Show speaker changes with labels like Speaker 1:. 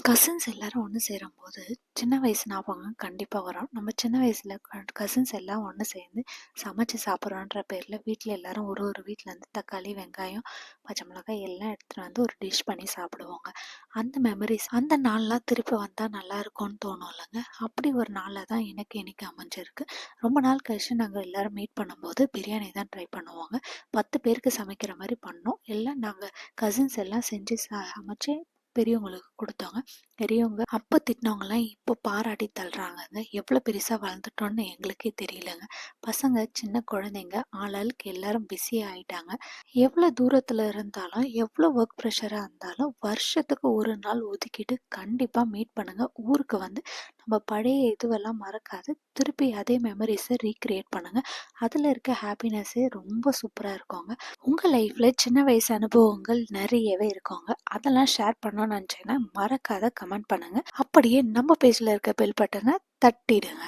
Speaker 1: Cousins எல்லாரும் ஒன்று சேரும்போது சின்ன வயசு ஞாபகம் கண்டிப்பாக வரும். நம்ம சின்ன வயசில் கசின்ஸ் எல்லாம் ஒன்று சேர்ந்து சமைச்சு சாப்பிட்றோன்ற பேரில் வீட்டில் எல்லாரும் ஒரு ஒரு வீட்டிலேருந்து தக்காளி, வெங்காயம், பச்சை மிளகாய் எல்லாம் எடுத்துகிட்டு வந்து ஒரு டிஷ் பண்ணி சாப்பிடுவோங்க. அந்த மெமரிஸ் அந்த நாள்லாம் திருப்பி வந்தால் நல்லா இருக்கும்னு தோணும் இல்லைங்க. அப்படி ஒரு நாளில் தான் எனக்கு இன்னைக்கு அமைஞ்சிருக்கு. ரொம்ப நாள் கழிச்சு நாங்கள் எல்லோரும் மீட் பண்ணும்போது பிரியாணி தான் ட்ரை பண்ணுவோங்க. 10 பேருக்கு சமைக்கிற மாதிரி பண்ணோம். எல்லாம் நாங்கள் கசின்ஸ் எல்லாம் செஞ்சு சமைச்சு பெரியவங்களுக்கு கொடுத்தோங்க. பெரியவங்க அப்போ திட்டினவங்கலாம் இப்போ பாராட்டி தள்ளுறாங்கங்க. எவ்வளோ பெருசாக வளர்ந்துட்டோன்னு எங்களுக்கே தெரியலங்க. பசங்க சின்ன குழந்தைங்க ஆளாளுக்கு எல்லாரும் பிஸி ஆகிட்டாங்க. எவ்வளோ தூரத்தில் இருந்தாலும் எவ்வளோ ஒர்க் ப்ரெஷராக இருந்தாலும் வருஷத்துக்கு ஒரு நாள் ஒதுக்கிட்டு கண்டிப்பாக மீட் பண்ணுங்கள். ஊருக்கு வந்து நம்ம பழைய இதுவெல்லாம் மறக்காது திருப்பி அதே மெமரிஸை ரீக்ரியேட் பண்ணுங்கள். அதில் இருக்க ஹாப்பினஸ்ஸே ரொம்ப சூப்பராக இருக்குங்க. உங்கள் லைஃப்பில் சின்ன வயசு அனுபவங்கள் நிறையவே இருக்குங்க. அதெல்லாம் ஷேர் பண்ணணும்னு நினச்சேன்னா மறக்காத கமெண்ட் பண்ணுங்கள். அப்படியே நம்ம பேஜில் இருக்க பெல் பட்டனை தட்டிடுங்க.